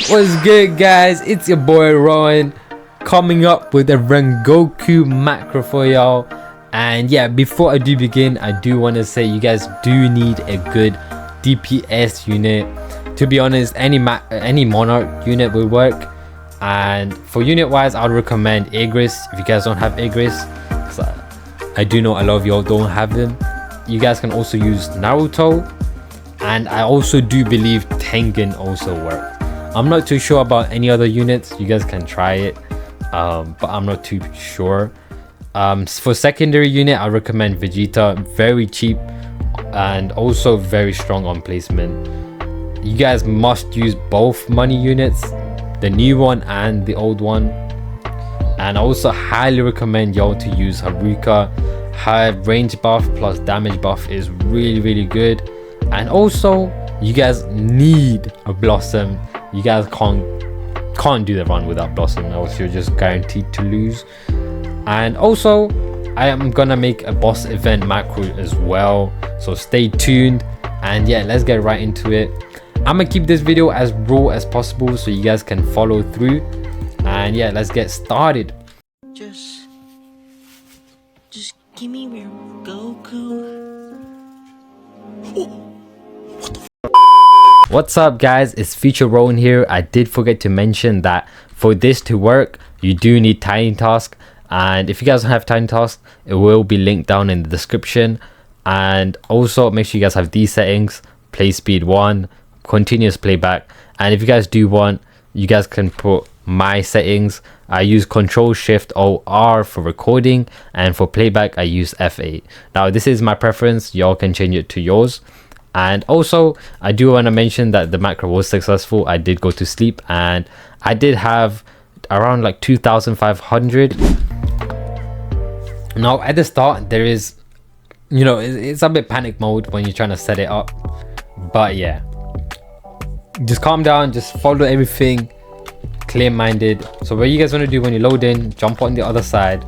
What's good, guys? It's your boy Rowan coming up with a Rengoku macro for y'all. And yeah, before I do begin, I do want to say you guys do need a good DPS unit. To be honest, any Monarch unit will work. And for unit wise, I would recommend Igris if you guys don't have Igris. So I do know a lot of y'all don't have him. You guys can also use Naruto, and I also do believe Tengen also works. I'm not too sure about any other units. You guys can try it, but I'm not too sure. For secondary unit, I recommend Vegeta. Very cheap and also very strong on placement. You guys must use both money units, the new one and the old one. And I also highly recommend y'all to use Haruka. Her range buff plus damage buff is really good. And also you guys need a Blossom. You guys can't do the run without Blossom, else you're just guaranteed to lose. And also I am gonna make a boss event macro as well, so stay tuned. And yeah, let's get right into it. I'm gonna keep this video as raw as possible so you guys can follow through. And yeah, let's get started. Just give me Rengoku. What's up, guys? It's Future Rowan here. I did forget to mention that for this to work, you do need Tiny Task. And if you guys don't have Tiny Task, it will be linked down in the description. And also make sure you guys have these settings: play speed 1, continuous playback. And if you guys do want, you guys can put my settings. I use Control-Shift-O-R for recording, and for playback I use F8. Now this is my preference, y'all can change it to yours. And also I do want to mention that the macro was successful. I did go to sleep and I did have around like 2,500. Now at the start there is, you know, it's a bit panic mode when you're trying to set it up, but yeah, just calm down, just follow everything clear-minded. So what you guys want to do when you load in, jump on the other side,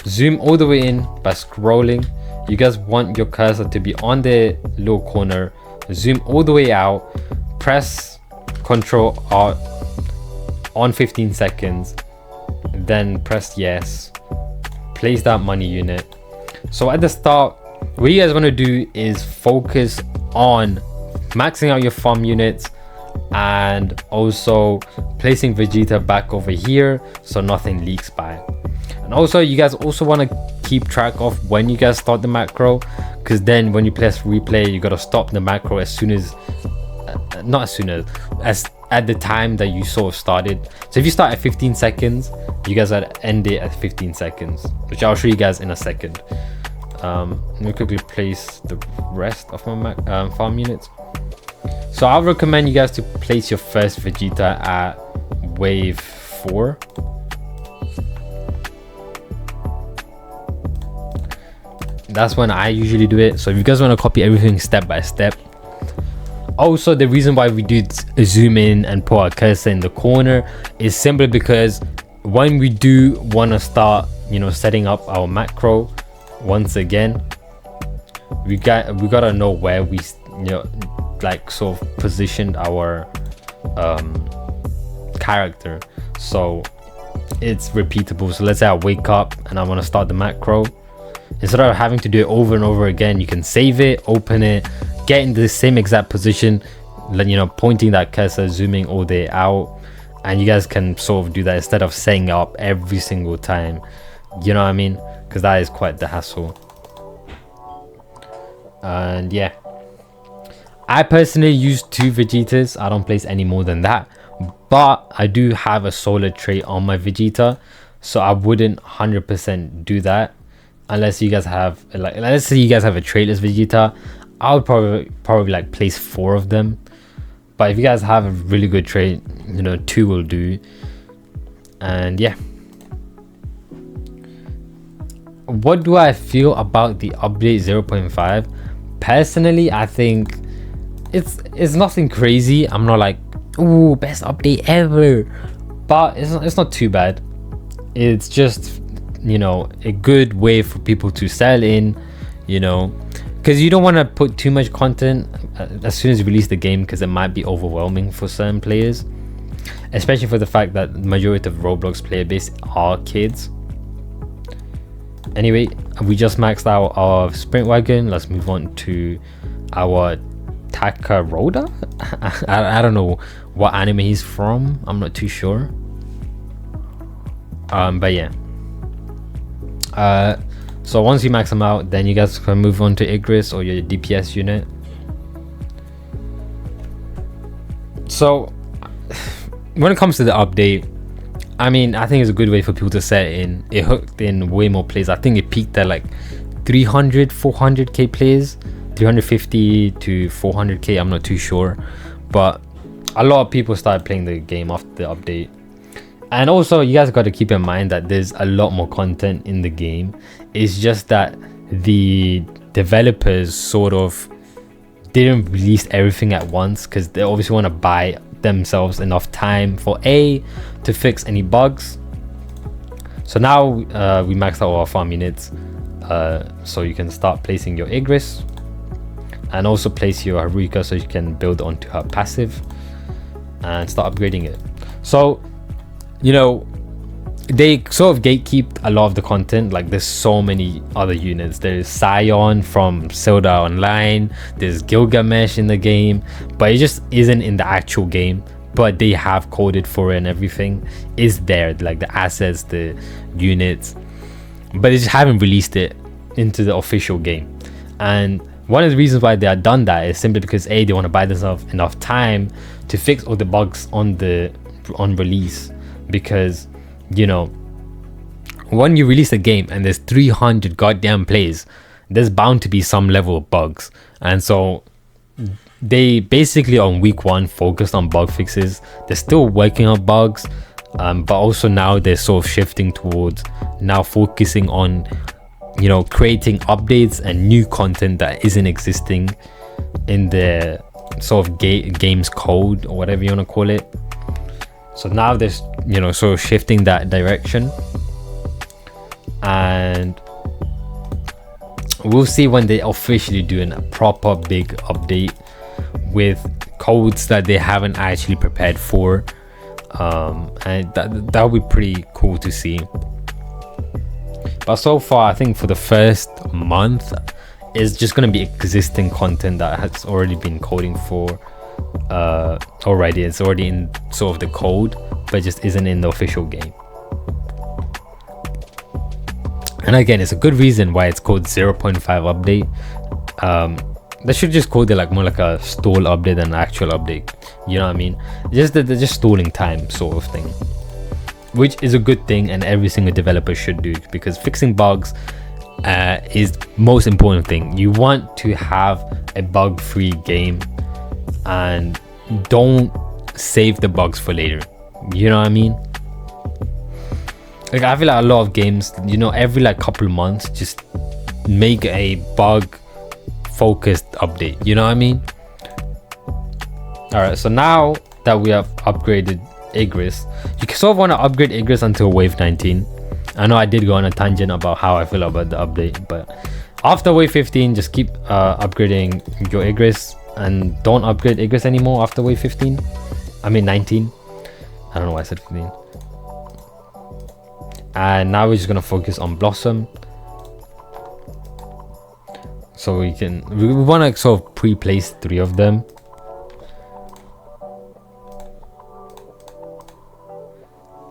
zoom all the way in by scrolling. You guys want your cursor to be on the low corner, zoom all the way out, press Ctrl Alt on 15 seconds, then press yes, place that money unit. So at the start, what you guys want to do is focus on maxing out your farm units and also placing Vegeta back over here so nothing leaks by. And also you guys also want to keep track of when you guys start the macro, because then when you press replay, you got to stop the macro as soon as as at the time that you sort of started. So if you start at 15 seconds, you guys gotta end it at 15 seconds, which I'll show you guys in a second. Let me quickly place the rest of my farm units. So I recommend you guys to place your first Vegeta at wave 4. That's when I usually do it. So if you guys want to copy everything step by step. Also, the reason why we do zoom in and put our cursor in the corner is simply because when we do want to start, you know, setting up our macro once again, we gotta know where we, you know, like sort of positioned our character, so it's repeatable. So let's say I wake up and I want to start the macro. Instead of having to do it over and over again, you can save it, open it, get in the same exact position, you know, pointing that cursor, zooming all the way out, and you guys can sort of do that instead of setting it up every single time. You know what I mean? Because that is quite the hassle. And yeah, I personally use 2 Vegetas. I don't place any more than that, but I do have a solar trait on my Vegeta, so I wouldn't 100% do that unless you guys have, like, let's say you guys have a traitless Vegeta. I would probably like place 4 of them. But if you guys have a really good trait, you know, 2 will do. And yeah, what do I feel about the update 0.5? Personally, I think it's nothing crazy. I'm not like, ooh, best update ever, but it's not too bad. It's just, you know, a good way for people to sell in, you know, because you don't want to put too much content as soon as you release the game, because it might be overwhelming for certain players. especially for the fact that the majority of Roblox player base are kids. Anyway, we just maxed out our sprint wagon. Let's move on to our Takaroda. I don't know what anime he's from. I'm not too sure. But yeah. So once you max them out, then you guys can move on to Igris or your DPS unit. So when it comes to the update, I mean, I think it's a good way for people to set in. It hooked in way more players. I think it peaked at like 400k players, 350 to 400k. I'm not too sure, but a lot of people started playing the game after the update. And also, you guys got to keep in mind that there's a lot more content in the game. It's just that the developers sort of didn't release everything at once because they obviously want to buy themselves enough time for to fix any bugs. So now we maxed out our farm units, so you can start placing your Igris and also place your Haruka so you can build onto her passive and start upgrading it. So, you know, they sort of gatekeep a lot of the content. Like, there's so many other units. There's Scion from Zelda Online, there's Gilgamesh in the game, but it just isn't in the actual game. But they have coded for it and everything is there, like the assets, the units, but they just haven't released it into the official game. And one of the reasons why they have done that is simply because they want to buy themselves enough time to fix all the bugs on release. Because, you know, when you release a game and there's 300 goddamn plays, there's bound to be some level of bugs. And so they basically on week 1 focused on bug fixes. They're still working on bugs, but also now they're sort of shifting towards now focusing on, you know, creating updates and new content that isn't existing in the sort of game's code or whatever you want to call it. So now there's, you know, sort of shifting that direction, and we'll see when they officially do a proper big update with codes that they haven't actually prepared for, and that would be pretty cool to see. But so far, I think for the first month, it's just going to be existing content that has already been coding for already. It's already in sort of the code, but it just isn't in the official game. And again, it's a good reason why it's called 0.5 update. They should just call it like more like a stall update than an actual update. You know what I mean? Just that they're just stalling time sort of thing, which is a good thing, and every single developer should do, because fixing bugs is most important thing. You want to have a bug-free game, and don't save the bugs for later. You know what I mean? Like, I feel like a lot of games, you know, every like couple of months just make a bug focused update. You know what I mean? All right, so now that we have upgraded Igris, you sort of want to upgrade Igris until wave 19. I know I did go on a tangent about how I feel about the update, but after wave 15, just keep upgrading your Igris, and don't upgrade Igris anymore after wave 15. I mean 19. I don't know why I said 15. And now we're just gonna focus on Blossom. So we want to sort of pre-place 3 of them.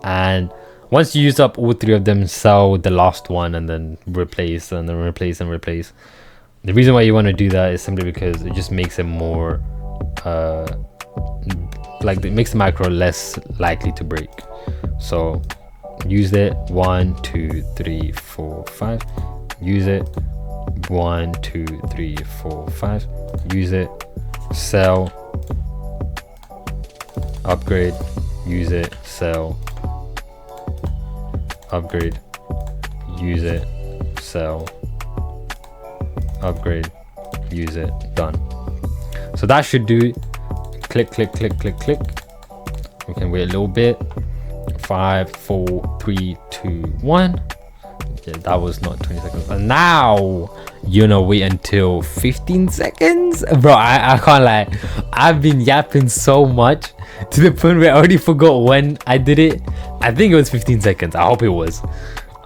And once you use up all 3 of them, sell the last one and then replace and then replace and replace. The reason why you want to do that is simply because it just makes it more like, it makes the macro less likely to break. So use it 1 2 3 4 5. Use it 1 2 3 4 5. Use it, sell, upgrade, use it, sell, upgrade, use it, sell, upgrade, use it, done. So that should do it. Click click click click click. We can wait a little bit. 5 4 3 2 1. Yeah, that was not 20 seconds. And now you know, wait until 15 seconds, bro. I can't lie, I've been yapping so much to the point where I already forgot when I did it. I think it was 15 seconds. I hope it was.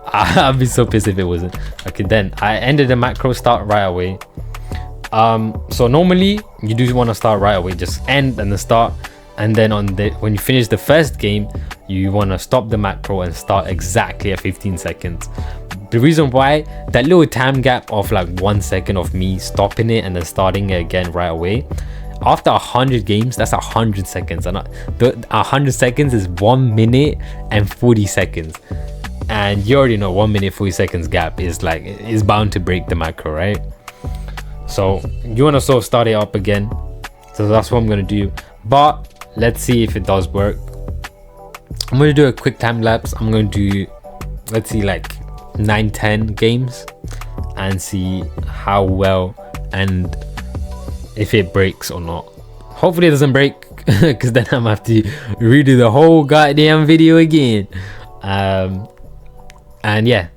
I'd be so pissed if it wasn't. Okay, then I ended the macro, start right away. So normally you do want to start right away, just end and then start, and then when you finish the first game, you want to stop the macro and start exactly at 15 seconds. The reason why, that little time gap of like 1 second of me stopping it and then starting it again right away, after 100 games, that's 100 seconds, and 100 seconds is 1 minute and 40 seconds, and you already know 1 minute 40 seconds gap is bound to break the macro, right? So you want to sort of start it up again. So that's what I'm going to do, but let's see if it does work. I'm going to do a quick time lapse. I'm going to do, let's see, like 9-10 games and see how well and if it breaks or not. Hopefully it doesn't break, because then I'm gonna have to redo the whole goddamn video again. And yeah,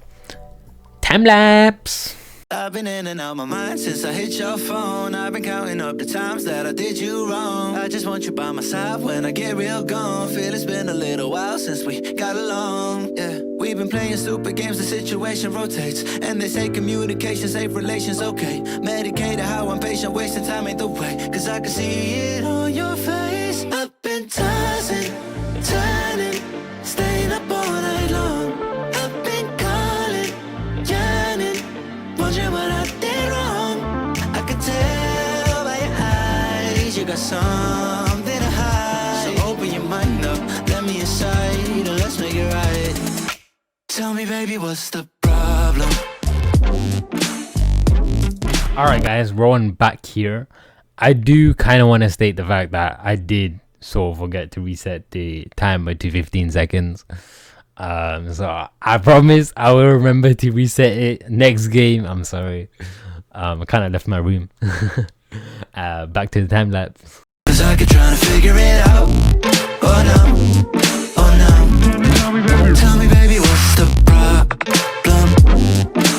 time lapse. I've been in and out my mind since I hit your phone. I've been counting up the times that I did you wrong. I just want you by my side when I get real gone. Feel it's been a little while since we got along. Yeah, we've been playing stupid games, the situation rotates, and they say communication save relations. Okay, medicated how I'm patient, wasting time ain't the way, cause I can see it on your face. I've been tossing, turning, staying up all night long. I've been calling, yearning, wondering what I did wrong. I can tell by your eyes you got something to hide. So open your mind up, let me inside, and let's make it right. Tell me, baby, what's the problem? Alright guys, Rowan back here. I do kind of want to state the fact that I did sort of forget to reset the timer to 15 seconds. So I promise I will remember to reset it next game. I'm sorry. I kind of left my room. Back to the time lapse. Cause I keep trying to figure it out. Oh no, oh no. Tell me, baby, what's the problem?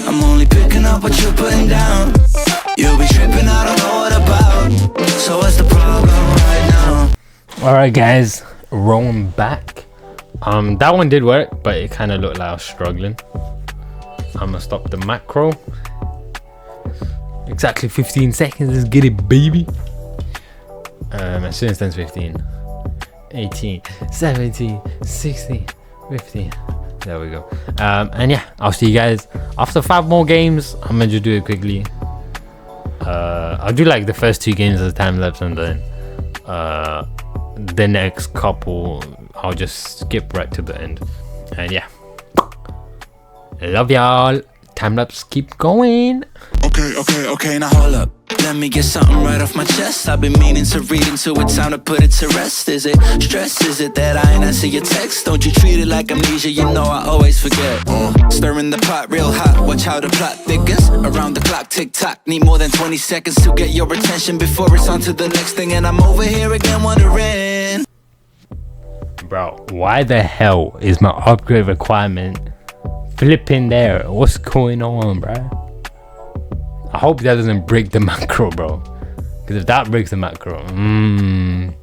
I'm only picking up what you're putting down. You'll be tripping, I don't know what about. So what's the problem right now? Alright guys, Rowan back. That one did work, but it kind of looked like I was struggling. I'm gonna stop the macro. Exactly 15 seconds. Let's get it, baby. As soon as it turns 15, 18, 17, 16, 15. There we go. And yeah, I'll see you guys after 5 more games. I'm gonna just do it quickly. I'll do like the first 2 games as a time lapse, and then the next couple I'll just skip right to the end. And yeah, love y'all. Time lapse, keep going. Okay, now hold up. Let me get something right off my chest. I've been meaning to read into it, time to put it to rest. Is it stress? Is it that I ain't answer your text? Don't you treat it like amnesia, you know I always forget. Stirring the pot real hot, watch how the plot thickens. Around the clock, tick tock, need more than 20 seconds to get your attention before it's on to the next thing. And I'm over here again wondering, bro, why the hell is my upgrade requirement flipping there? What's going on, bro? I hope that doesn't break the macro, bro, because if that breaks the macro, can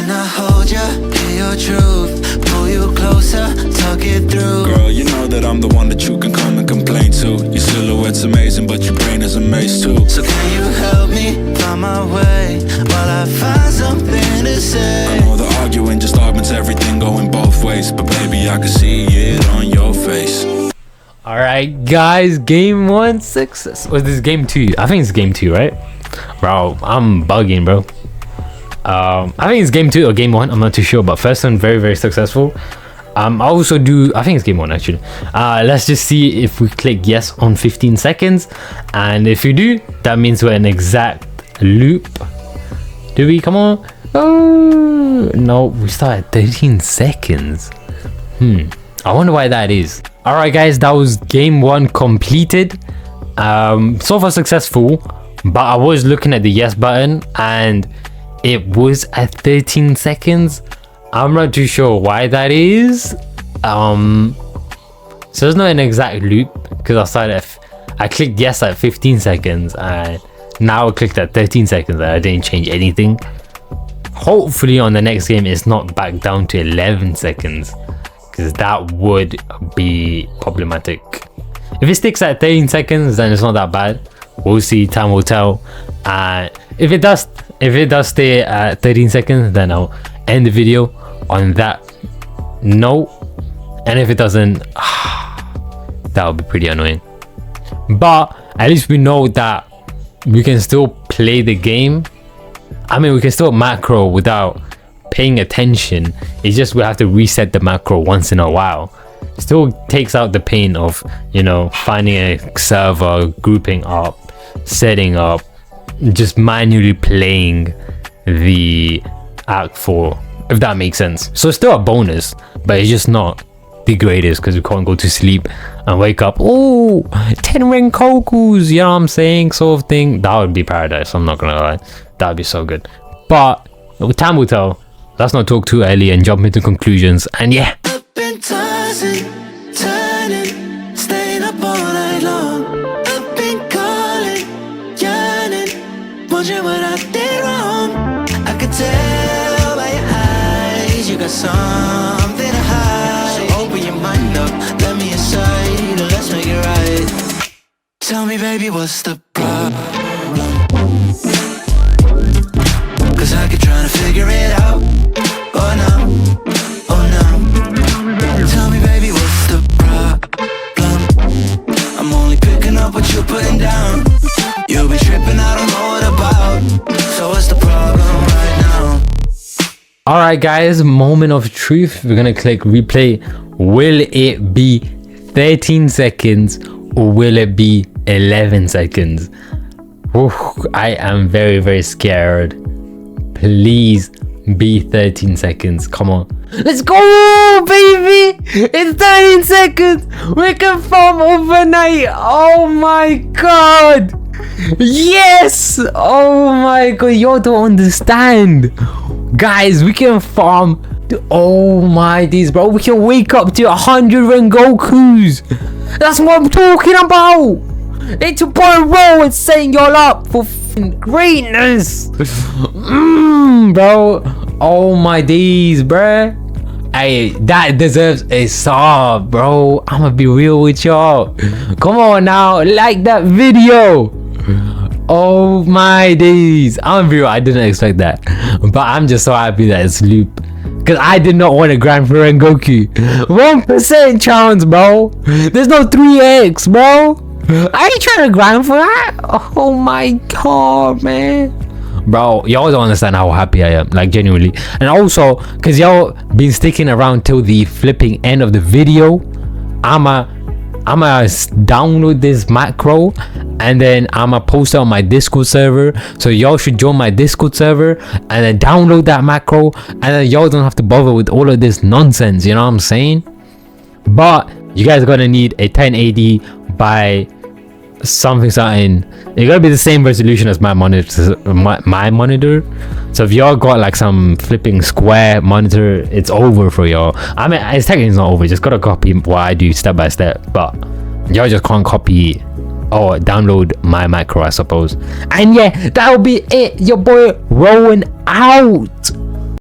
I hold ya, hear your truth, pull you closer, talk it through. Girl, you know that I'm the one that you can come and complain to. Your silhouette's amazing, but your brain is a maze too. So can you help me find my way while I find something to say? I know the arguing just augments everything going both ways, but baby, I can see it on your face. Alright guys, game 1 success. Was this game 2? I think it's game 2, right? Bro, I'm bugging, bro. I think it's game 2 or game 1, I'm not too sure, but first one very, very successful. I also do, I think it's game 1 actually. Let's just see if we click yes on 15 seconds, and if you do, that means we're in exact loop. Do we? Come on. Oh no, we start at 13 seconds. I wonder why that is. Alright guys, that was game 1 completed. So far successful, but I was looking at the yes button and it was at 13 seconds. I'm not too sure why that is. So there's not an exact loop, because I clicked yes at 15 seconds and now I clicked at 13 seconds and I didn't change anything. Hopefully on the next game it's not back down to 11 seconds, because that would be problematic. If it sticks at 13 seconds, then it's not that bad. We'll see, time will tell. If it does stay at 13 seconds, then I'll end the video on that note. And if it doesn't, that would be pretty annoying. But at least we know that we can still play the game. I mean, we can still macro without paying attention. It's just we have to reset the macro once in a while. Still takes out the pain of, you know, finding a server, grouping up, setting up, just manually playing the Act 4, if that makes sense. So it's still a bonus, but it's just not the greatest, because we can't go to sleep and wake up, oh, 10 Rengokus, you know what I'm saying, sort of thing. That would be paradise, I'm not gonna lie. That would be so good. But time will tell. Let's not talk too early and jump into conclusions. And yeah, Up and tossing, turning, staying up all night long. Up and calling, yearning, wondering what I did wrong. I could tell by your eyes you got something to hide. So open your mind up, let me inside, and let's make it right. Tell me, baby, what's the problem? 'Cause I keep trying to figure it out. Oh no, oh no. Tell me, baby, what's the problem? I'm only picking up what you're putting down. You'll be tripping, I don't know what about. So what's the problem right now? alright guys, moment of truth. We're gonna click replay. Will it be 13 seconds or will it be 11 seconds? Oof, I am very, very scared. Please be 13 seconds. Come on. Let's go, baby. It's 13 seconds. We can farm overnight. Oh my god. Yes. Oh my god. You don't understand. Guys, we can farm. Oh my days, bro. We can wake up to 100 Rengokus. That's what I'm talking about. It's a boy roll and setting y'all up for greatness. Bro. Oh my days, bruh. Hey, that deserves a sub, bro. I'ma be real with y'all. Come on now, like that video. Oh my days. I'm real, I didn't expect that. But I'm just so happy that it's loop. Because I did not want to grind for Rengoku. 1% chance, bro. There's no 3x, bro. I ain't trying to grind for that. Oh my god, man. Bro, y'all don't understand how happy I am, like genuinely. And also, because y'all been sticking around till the flipping end of the video, I'ma download this macro and then I'ma post it on my Discord server. So y'all should join my Discord server and then download that macro, and then y'all don't have to bother with all of this nonsense, you know what I'm saying? But you guys are gonna need a 1080 by something. It's gonna be the same resolution as my monitor, my monitor. So if y'all got like some flipping square monitor, it's over for y'all. I mean, it's technically not over, just gotta copy what I do step by step, but y'all just can't copy or download my macro, I suppose. And yeah, that'll be it. Your boy rolling out.